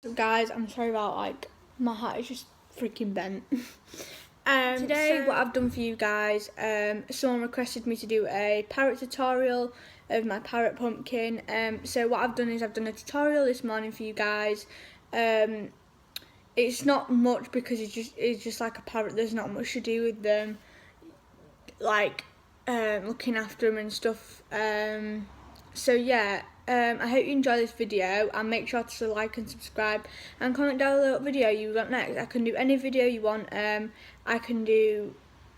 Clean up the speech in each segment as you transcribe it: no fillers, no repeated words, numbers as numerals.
So guys, I'm sorry about my hat is just freaking bent. Today what I've done for you guys, someone requested me to do a parrot tutorial of my parrot pumpkin. So what I've done is I've done a tutorial this morning for you guys. It's not much because it's just like a parrot. There's not much to do with them, like looking after them and stuff. So yeah, I hope you enjoy this video, and make sure to like and subscribe and comment down below what video you want next. I can do any video you want. I can do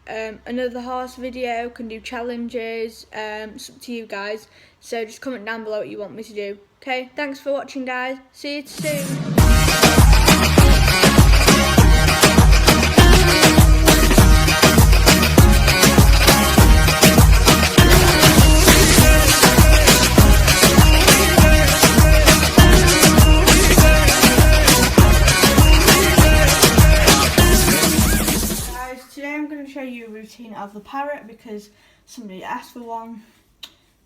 another horse video, can do challenges, it's up to you guys. So just comment down below what you want me to do. Okay, thanks for watching guys, see you soon. Today I'm going to show you a routine of the parrot because somebody asked for one.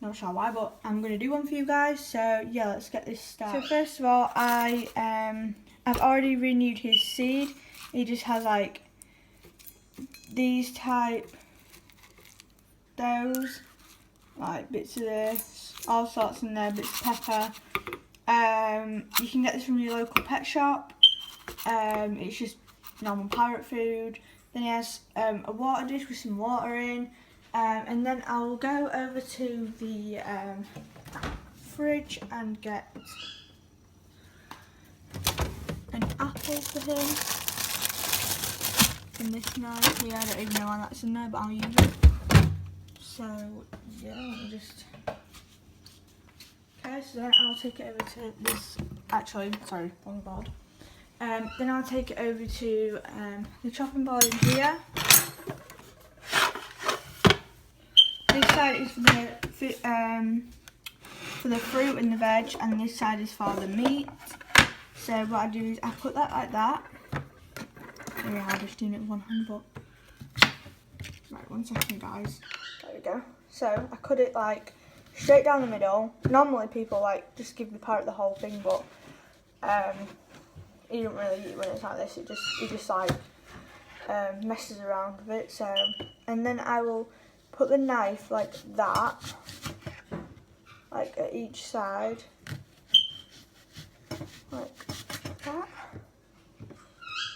Not sure why, but I'm going to do one for you guys. So yeah, let's get this started. So first of all, I've already renewed his seed. He just has like these type doughs, like bits of this, all sorts in there, bits of pepper. You can get this from your local pet shop. It's just normal parrot food. Then he has a water dish with some water in, and then I will go over to the fridge and get an apple for him. And this knife here, I don't even know why that's in there, but I'll use it. So yeah, I'll just. Okay, so then I'll take it over to this. Actually, sorry, wrong board. Then I'll take it over to the chopping board in here. This side is for the fruit and the veg, and this side is for the meat. So what I do is I put that like that. Yeah, I'm just doing it with one hand, but right, 1 second guys. There we go. So I cut it like straight down the middle. Normally people like just give the parrot the whole thing, but he don't really eat when it's like this. He just like messes around with it. So, and then I will put the knife like that, like at each side, like that.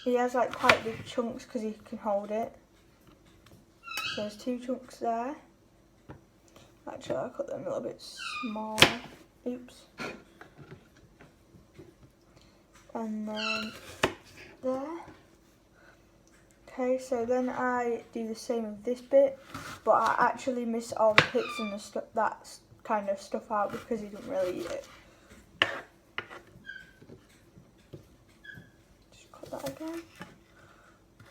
He has like quite big chunks because he can hold it. So there's 2 chunks there. Actually, I cut them a little bit small. Oops. And then there. Okay, so then I do the same with this bit, but I actually miss all the pits and that kind of stuff out because he doesn't really eat it. Just cut that again.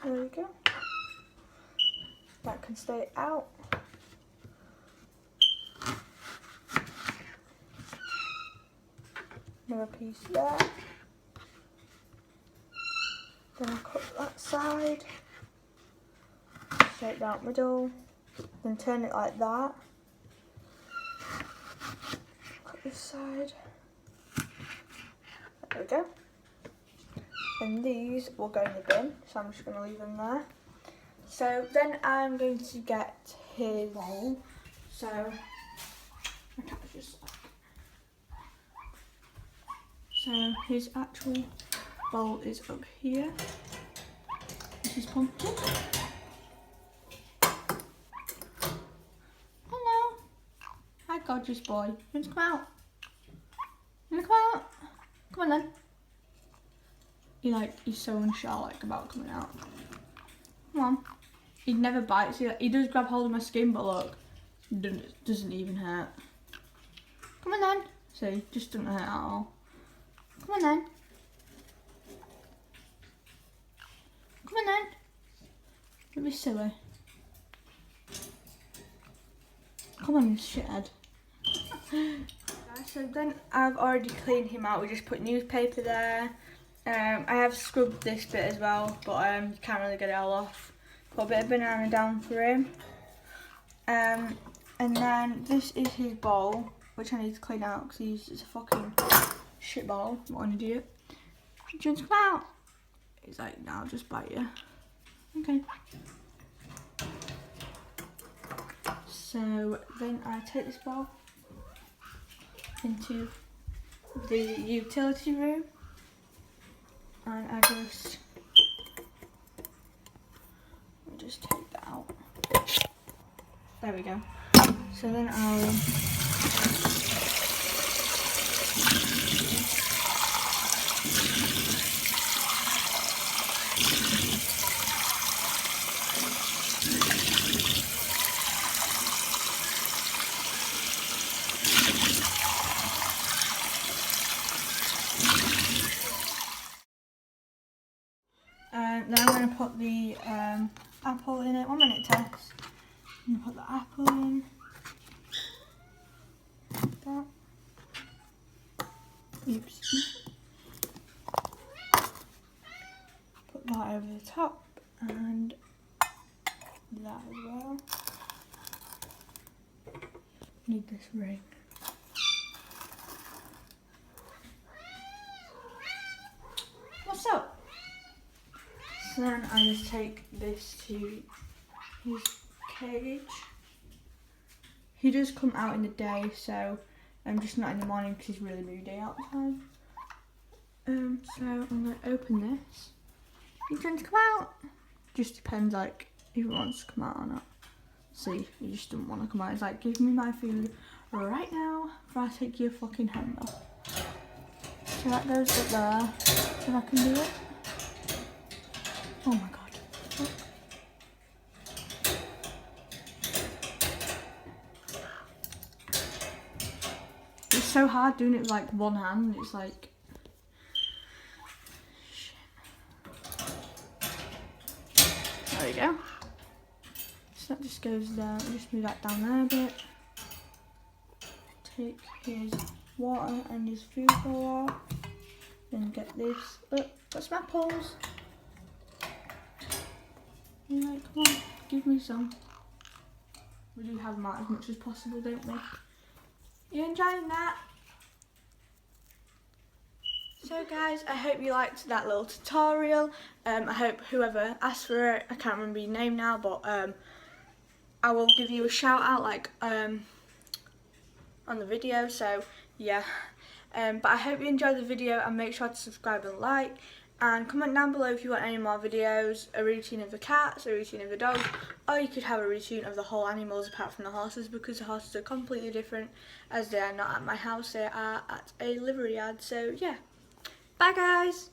There we go. That can stay out. Another piece there. Then I cut that side, straight down the middle, then turn it like that. Cut this side. There we go. And these will go in the bin, so I'm just going to leave them there. So then I'm going to get his bowl. So I can't just. So his actual bowl is up here. This is pumpkin. Hello. Hi, gorgeous boy. You want to come out? You want to come out? Come on then. He's so unsure about coming out. Come on. He never bites. He does grab hold of my skin, but look, doesn't even hurt. Come on then. See, just doesn't hurt at all. Come on then. Come on then. Don't be silly. Come on, you shithead. So then I've already cleaned him out. We just put newspaper there. I have scrubbed this bit as well, but you can't really get it all off. Put a bit of banana down for him. And then this is his bowl, which I need to clean out because it's a fucking shit bowl. What an idiot. Do you want to come out? He's like, no, I'll just bite you. Okay. So then I take this ball into the utility room and I just take that out. There we go. So then I'll then I'm going to put the apple in it. 1 minute, Tess. I'm going to put the apple in. Like that. Oops. Put that over the top and that as well. Need this ring. What's up? So then I just take this to his cage. He does come out in the day, so just not in the morning because he's really moody outside. So I'm going to open this. He's going to come out. Just depends like if he wants to come out or not. See, he just doesn't want to come out. He's like, give me my food right now before I take your fucking hand off. So that goes up there. If I can do it. Oh my god. Look. It's so hard doing it with like one hand. It's like shit. There we go. So that just goes there. I'll just move that down there a bit. Take his water and his food bowl off. Then get this. Look, got some apples. You're like, come on, give me some. We do have them out as much as possible, don't we? You enjoying that? So guys, I hope you liked that little tutorial. I hope whoever asked for it, I can't remember your name now, but I will give you a shout out like on the video, so yeah. But I hope you enjoyed the video and make sure to subscribe and like. And comment down below if you want any more videos, a routine of the cats, a routine of the dogs, or you could have a routine of the whole animals apart from the horses, because the horses are completely different as they are not at my house, they are at a livery yard. So yeah, bye guys!